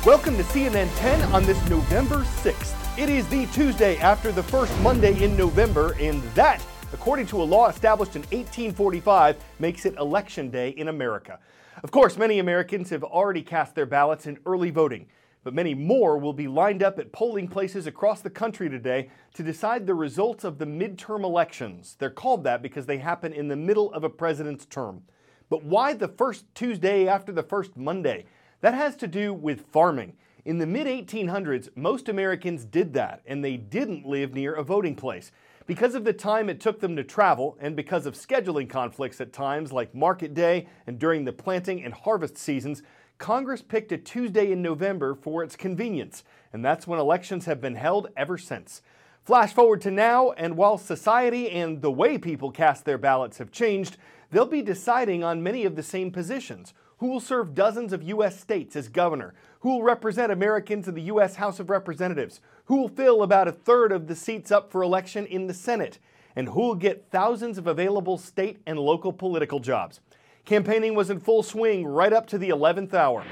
Welcome to CNN10 on this November 6th. It is the Tuesday after the first Monday in November, and that, according to a law established in 1845, makes it Election Day in America. Of course, many Americans have already cast their ballots in early voting, but many more will be lined up at polling places across the country today to decide the results of the midterm elections. They're called that because they happen in the middle of a president's term. But why the first Tuesday after the first Monday? That has to do with farming. In the mid-1800s, most Americans did that, and they didn't live near a voting place. Because of the time it took them to travel, and because of scheduling conflicts at times like market day and during the planting and harvest seasons, Congress picked a Tuesday in November for its convenience, and that's when elections have been held ever since. Flash forward to now, and while society and the way people cast their ballots have changed, they'll be deciding on many of the same positions. Who will serve dozens of U.S. states as governor? Who will represent Americans in the U.S. House of Representatives? Who will fill about a third of the seats up for election in the Senate? And who will get thousands of available state and local political jobs? Campaigning was in full swing right up to the 11th hour.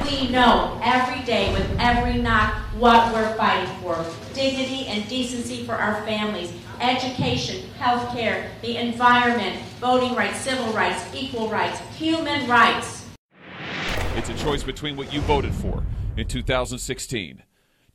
We know every day with every knock what we're fighting for. Dignity and decency for our families, education, health care, the environment, voting rights, civil rights, equal rights, human rights. It's a choice between what you voted for in 2016,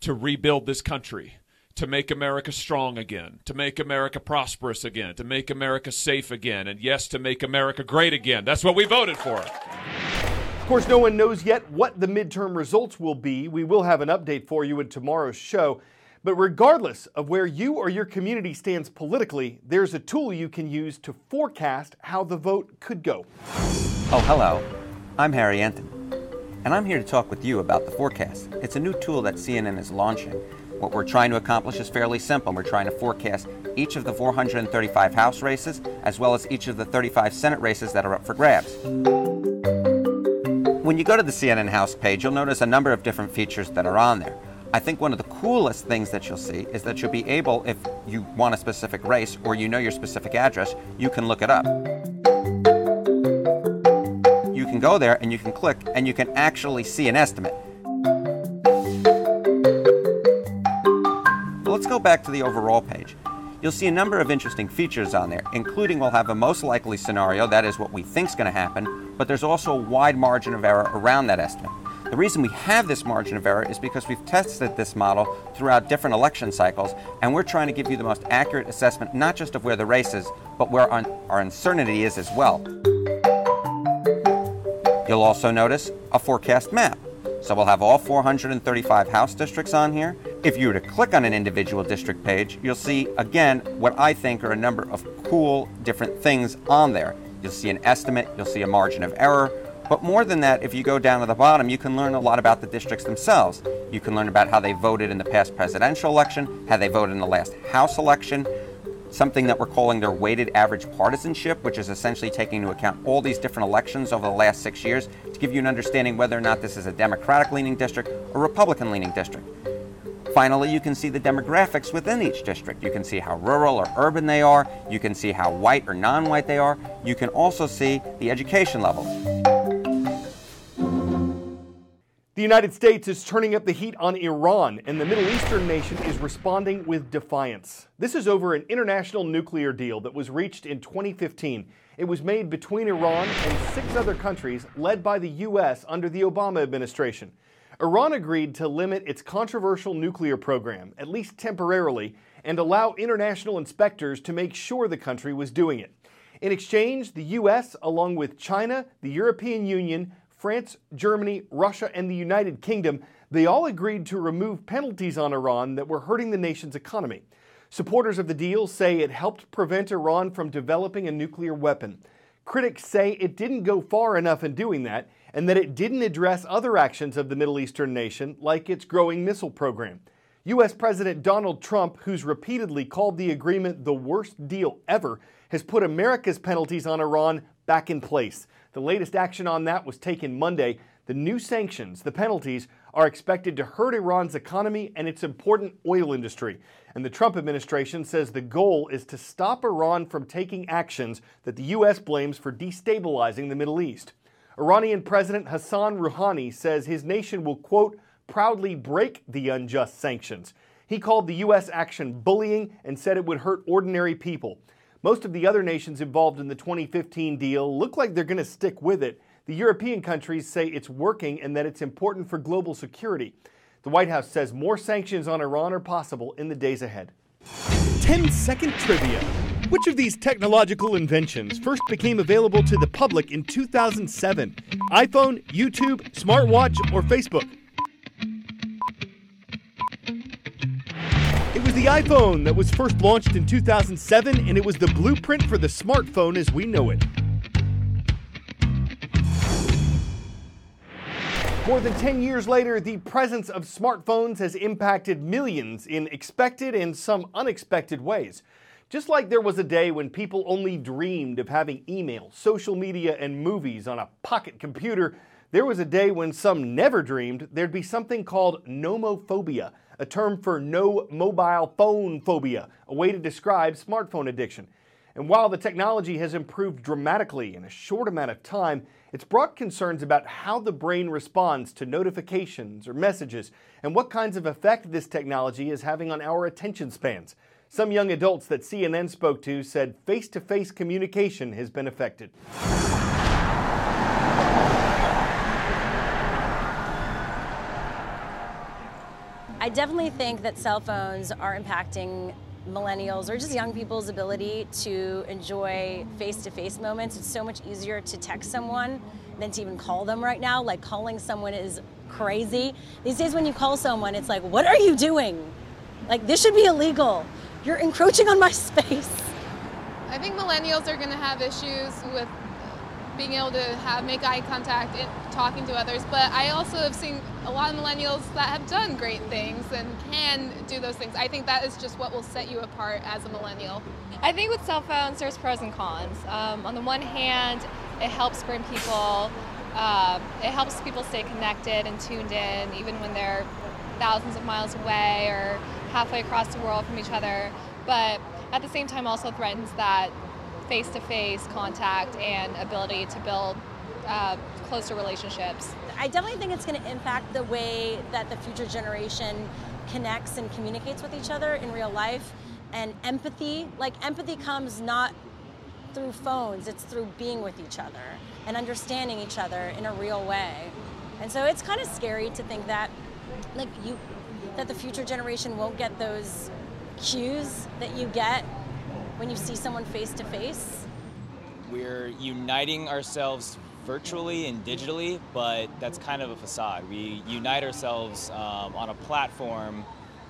to rebuild this country, to make America strong again, to make America prosperous again, to make America safe again, and yes, to make America great again. That's what we voted for. Of course, no one knows yet what the midterm results will be. We will have an update for you in tomorrow's show. But regardless of where you or your community stands politically, there's a tool you can use to forecast how the vote could go. Oh, hello. I'm Harry Enton, and I'm here to talk with you about the forecast. It's a new tool that CNN is launching. What we're trying to accomplish is fairly simple. We're trying to forecast each of the 435 House races, as well as each of the 35 Senate races that are up for grabs. When you go to the CNN House page, you'll notice a number of different features that are on there. I think one of the coolest things that you'll see is that you'll be able, if you want a specific race or you know your specific address, you can look it up. You can go there and you can click and you can actually see an estimate. But let's go back to the overall page. You'll see a number of interesting features on there, including we'll have a most likely scenario, that is what we think is going to happen, but there's also a wide margin of error around that estimate. The reason we have this margin of error is because we've tested this model throughout different election cycles, and we're trying to give you the most accurate assessment, not just of where the race is, but where our uncertainty is as well. You'll also notice a forecast map. So we'll have all 435 House districts on here. If you were to click on an individual district page, you'll see, again, what I think are a number of cool different things on there. You'll see an estimate, you'll see a margin of error, but more than that, if you go down to the bottom, you can learn a lot about the districts themselves. You can learn about how they voted in the past presidential election, how they voted in the last House election, something that we're calling their weighted average partisanship, which is essentially taking into account all these different elections over the last 6 years to give you an understanding whether or not this is a Democratic-leaning district or Republican-leaning district. Finally, you can see the demographics within each district. You can see how rural or urban they are. You can see how white or non-white they are. You can also see the education level. The United States is turning up the heat on Iran, and the Middle Eastern nation is responding with defiance. This is over an international nuclear deal that was reached in 2015. It was made between Iran and 6 other countries led by the U.S. under the Obama administration. Iran agreed to limit its controversial nuclear program, at least temporarily, and allow international inspectors to make sure the country was doing it. In exchange, the U.S., along with China, the European Union, France, Germany, Russia, and the United Kingdom, they all agreed to remove penalties on Iran that were hurting the nation's economy. Supporters of the deal say it helped prevent Iran from developing a nuclear weapon. Critics say it didn't go far enough in doing that, and that it didn't address other actions of the Middle Eastern nation, like its growing missile program. U.S. President Donald Trump, who's repeatedly called the agreement the worst deal ever, has put America's penalties on Iran back in place. The latest action on that was taken Monday. The new sanctions, the penalties, are expected to hurt Iran's economy and its important oil industry. And the Trump administration says the goal is to stop Iran from taking actions that the U.S. blames for destabilizing the Middle East. Iranian President Hassan Rouhani says his nation will, quote, proudly break the unjust sanctions. He called the U.S. action bullying and said it would hurt ordinary people. Most of the other nations involved in the 2015 deal look like they're going to stick with it. The European countries say it's working and that it's important for global security. The White House says more sanctions on Iran are possible in the days ahead. 10-second trivia. Which of these technological inventions first became available to the public in 2007? iPhone, YouTube, smartwatch, or Facebook? It was the iPhone that was first launched in 2007, and it was the blueprint for the smartphone as we know it. More than 10 years later, the presence of smartphones has impacted millions in expected and some unexpected ways. Just like there was a day when people only dreamed of having email, social media, and movies on a pocket computer, there was a day when some never dreamed there'd be something called nomophobia, a term for no mobile phone phobia, a way to describe smartphone addiction. And while the technology has improved dramatically in a short amount of time, it's brought concerns about how the brain responds to notifications or messages and what kinds of effect this technology is having on our attention spans. Some young adults that CNN spoke to said face-to-face communication has been affected. I definitely think that cell phones are impacting millennials or just young people's ability to enjoy face-to-face moments. It's so much easier to text someone than to even call them right now. Like, calling someone is crazy. These days when you call someone, it's like, what are you doing? Like, this should be illegal. You're encroaching on my space. I think millennials are going to have issues with being able to make eye contact and talking to others, but I also have seen a lot of millennials that have done great things and can do those things. I think that is just what will set you apart as a millennial. I think with cell phones, there's pros and cons. On the one hand, it helps bring people, it helps people stay connected and tuned in, even when they're thousands of miles away or halfway across the world from each other. But at the same time, also threatens that face-to-face contact and ability to build closer relationships. I definitely think it's going to impact the way that the future generation connects and communicates with each other in real life. And empathy, empathy comes not through phones, it's through being with each other and understanding each other in a real way. And so it's kind of scary to think that that the future generation won't get those cues that you get when you see someone face to face. We're uniting ourselves virtually and digitally, but that's kind of a facade. We unite ourselves on a platform,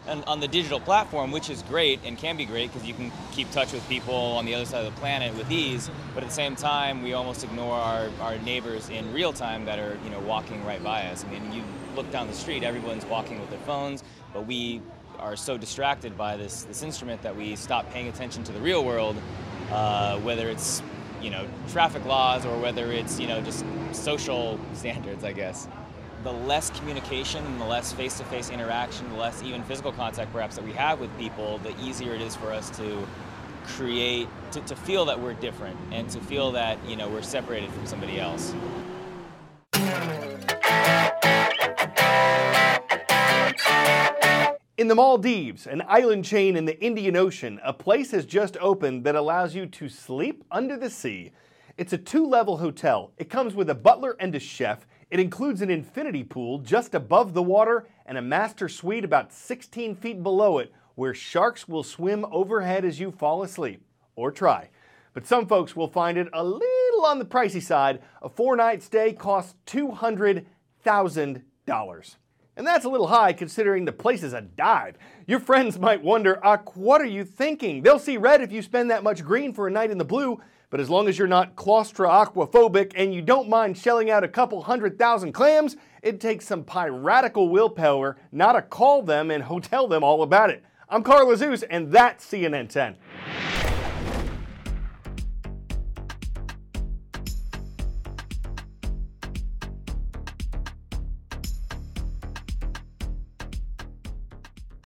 and on the digital platform, which is great and can be great because you can keep touch with people on the other side of the planet with ease, but at the same time, we almost ignore our neighbors in real time that are, walking right by us. I mean, you look down the street, everyone's walking with their phones, but we are so distracted by this instrument that we stop paying attention to the real world, whether it's traffic laws or whether it's just social standards, I guess. The less communication and the less face-to-face interaction, the less even physical contact perhaps that we have with people, the easier it is for us to create, to feel that we're different and to feel that we're separated from somebody else. In the Maldives, an island chain in the Indian Ocean, a place has just opened that allows you to sleep under the sea. It's a 2-level hotel. It comes with a butler and a chef. It includes an infinity pool just above the water and a master suite about 16 feet below it where sharks will swim overhead as you fall asleep. Or try. But some folks will find it a little on the pricey side. A 4-night stay costs $200,000. And that's a little high considering the place is a dive. Your friends might wonder, what are you thinking? They'll see red if you spend that much green for a night in the blue, but as long as you're not claustro-aquaphobic and you don't mind shelling out a couple 100,000 clams, it takes some piratical willpower not to call them and hotel them all about it. I'm Carl Zeus, and that's CNN10.